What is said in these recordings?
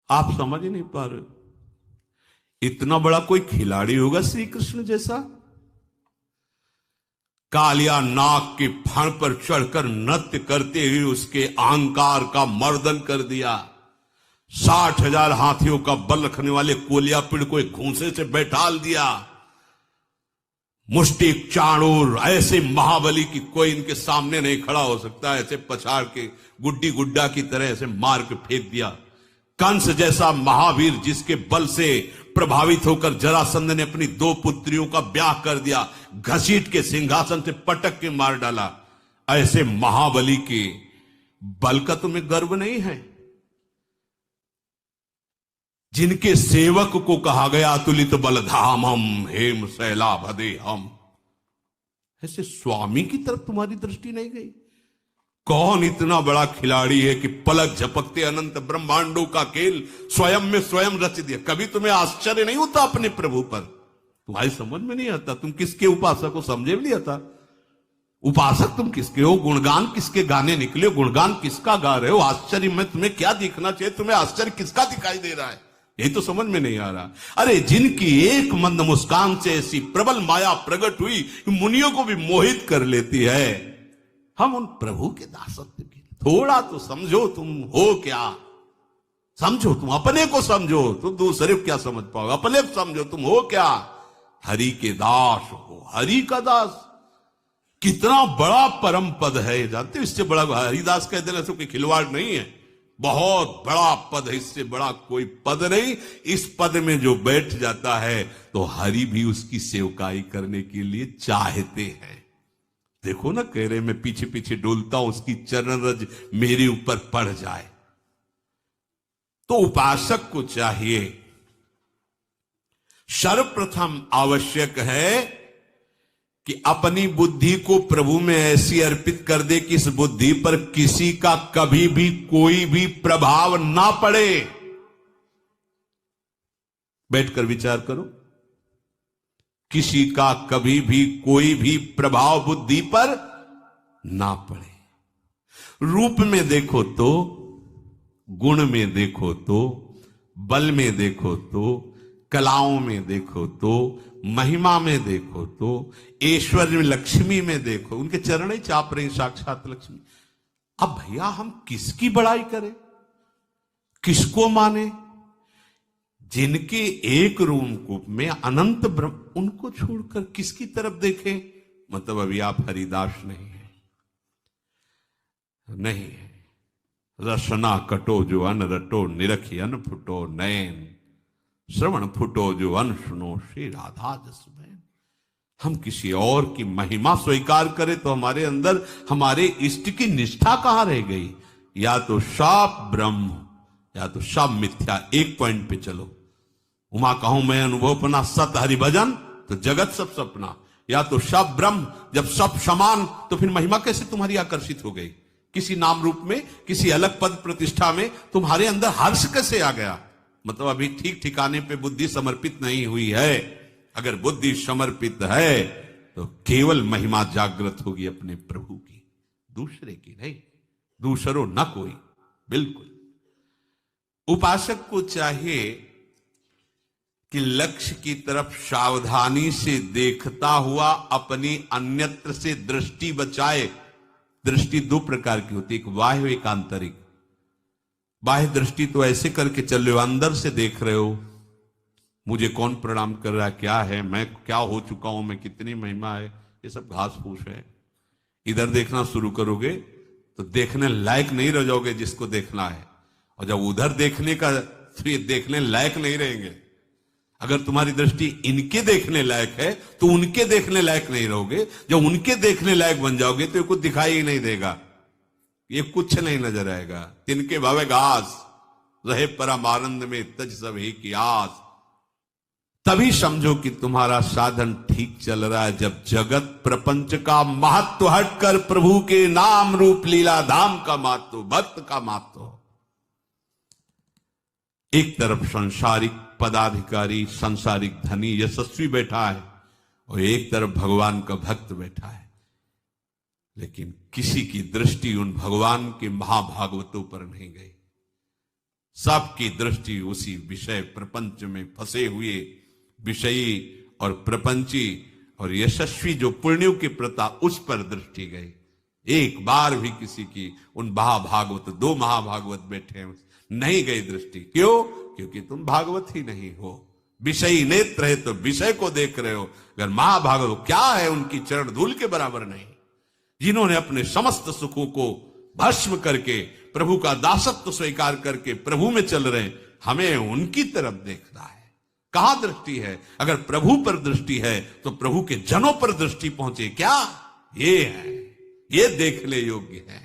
आप समझ ही नहीं पा रहे। इतना बड़ा कोई खिलाड़ी होगा श्री कृष्ण जैसा? कालिया नाग के फण पर चढ़कर नृत्य करते हुए उसके अहंकार का मर्दन कर दिया। 60,000 हाथियों का बल रखने वाले कोलियापिड़ को एक घूंसे से बैठाल दिया। मुष्टि चाणूर ऐसे महाबली की कोई इनके सामने नहीं खड़ा हो सकता। ऐसे पछाड़ के गुड्डी गुड्डा की तरह ऐसे मार के फेंक दिया। कंस जैसा महावीर जिसके बल से प्रभावित होकर जरासंध ने अपनी 2 पुत्रियों का ब्याह कर दिया, घसीट के सिंहासन से पटक के मार डाला। ऐसे महाबली के बल का तुम्हें गर्व नहीं है? जिनके सेवक को कहा गया तुलित बलधामम हेम शैलाभदे हम, ऐसे स्वामी की तरफ तुम्हारी दृष्टि नहीं गई? कौन इतना बड़ा खिलाड़ी है कि पलक झपकते अनंत ब्रह्मांडों का खेल स्वयं में स्वयं रच दिया? कभी तुम्हें आश्चर्य नहीं होता अपने प्रभु पर? तुम्हारी समझ में नहीं आता। तुम किसके उपासक हो समझे भी नहीं आता। उपासक तुम किसके हो? गुणगान किसके गाने निकले हो? गुणगान किसका गा रहे हो? आश्चर्य में तुम्हें क्या दिखना चाहिए? तुम्हें आश्चर्य किसका दिखाई दे रहा है? यही तो समझ में नहीं आ रहा। अरे जिनकी एक मंद मुस्कान से ऐसी प्रबल माया प्रकट हुई कि मुनियों को भी मोहित कर लेती है, हम उन प्रभु के दासत्व की थोड़ा तो समझो। तुम हो क्या? समझो, तुम अपने को समझो। तुम दूसरे को क्या समझ पाओगे? अपने को समझो, तुम हो क्या? हरि के दास हो। हरि का दास कितना बड़ा परम पद है, जानते हो? इससे बड़ा हरिदास कह देना तो कोई खिलवाड़ नहीं है। बहुत बड़ा पद है, इससे बड़ा कोई पद नहीं। इस पद में जो बैठ जाता है तो हरि भी उसकी सेवकाई करने के लिए चाहते हैं। देखो ना, कह रहे मैं पीछे पीछे डोलता हूं, उसकी चरण रज मेरे ऊपर पड़ जाए। तो उपासक को चाहिए, सर्वप्रथम आवश्यक है कि अपनी बुद्धि को प्रभु में ऐसी अर्पित कर दे कि इस बुद्धि पर किसी का कभी भी कोई भी प्रभाव ना पड़े। बैठकर विचार करो, किसी का कभी भी कोई भी प्रभाव बुद्धि पर ना पड़े। रूप में देखो तो, गुण में देखो तो, बल में देखो तो, कलाओं में देखो तो, महिमा में देखो तो, ऐश्वर्य लक्ष्मी में देखो, उनके चरण ही चाप रही साक्षात लक्ष्मी। अब भैया हम किसकी बड़ाई करें, किसको माने? जिनके एक रूप में अनंत ब्रह्म, उनको छोड़कर किसकी तरफ देखें? मतलब अभी आप हरिदास नहीं है, नहीं है। रसना कटो जो अन रटो, निरखी अन फुटो नैन, श्रवण फुटो जो अन सुनो, श्री राधा जस बैन। हम किसी और की महिमा स्वीकार करें तो हमारे अंदर हमारे इष्ट की निष्ठा कहां रह गई? या तो सब ब्रह्म या तो सब मिथ्या। एक पॉइंट पे चलो। उमा कहूं मैं अनुभवपना सत हरिभजन, तो जगत सब सपना। या तो सब ब्रह्म, जब सब समान तो फिर महिमा कैसे तुम्हारी आकर्षित हो गई? किसी नाम रूप में, किसी अलग पद प्रतिष्ठा में तुम्हारे अंदर हर्ष कैसे आ गया? मतलब अभी ठीक ठिकाने पे बुद्धि समर्पित नहीं हुई है। अगर बुद्धि समर्पित है तो केवल महिमा जागृत होगी अपने प्रभु की, दूसरे की नहीं। दूसरो न कोई, बिल्कुल। उपासक को चाहिए कि लक्ष्य की तरफ सावधानी से देखता हुआ अपनी अन्यत्र से दृष्टि बचाए। दृष्टि 2 प्रकार की होती है, एक बाह्य एक आंतरिक। बाह्य दृष्टि तो ऐसे करके चल रहे हो, अंदर से देख रहे हो मुझे कौन प्रणाम कर रहा है, क्या है, मैं क्या हो चुका हूं, मैं कितनी महिमा है, ये सब घास फूस है। इधर देखना शुरू करोगे तो देखने लायक नहीं रह जाओगे जिसको देखना है, और जब उधर देखने का तो ये देखने लायक नहीं रहेंगे। अगर तुम्हारी दृष्टि इनके देखने लायक है तो उनके देखने लायक नहीं रहोगे। जब उनके देखने लायक बन जाओगे तो ये कुछ दिखाई ही नहीं देगा, ये कुछ नहीं नजर आएगा। तिनके भावे घास रहे परमानंद में तज सब ही की आस। तभी समझो कि तुम्हारा साधन ठीक चल रहा है, जब जगत प्रपंच का महत्व हटकर प्रभु के नाम रूप लीला धाम का महत्व, भक्त का महत्व। एक तरफ संसारिक पदाधिकारी, संसारिक धनी यशस्वी बैठा है और एक तरफ भगवान का भक्त बैठा है, लेकिन किसी की दृष्टि उन भगवान के महाभागवतों पर नहीं गई। सबकी दृष्टि उसी विषय प्रपंच में फंसे हुए विषयी और प्रपंची और यशस्वी जो पुण्यों की प्रथा, उस पर दृष्टि गई। एक बार भी किसी की उन महाभागवत, 2 महाभागवत बैठे नहीं गई दृष्टि। क्यों? क्योंकि तुम भागवत ही नहीं हो। विषयी नेत्र है तो विषय को देख रहे हो। अगर महाभागवत क्या है, उनकी चरण धूल के बराबर नहीं, जिन्होंने अपने समस्त सुखों को भस्म करके प्रभु का दासत्व स्वीकार करके प्रभु में चल रहे हैं। हमें उनकी तरफ देखना है। कहां दृष्टि है? अगर प्रभु पर दृष्टि है तो प्रभु के जनों पर दृष्टि पहुंचे। क्या ये है? ये देखने योग्य है,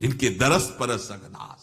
जिनके दरस परस अगनाथ,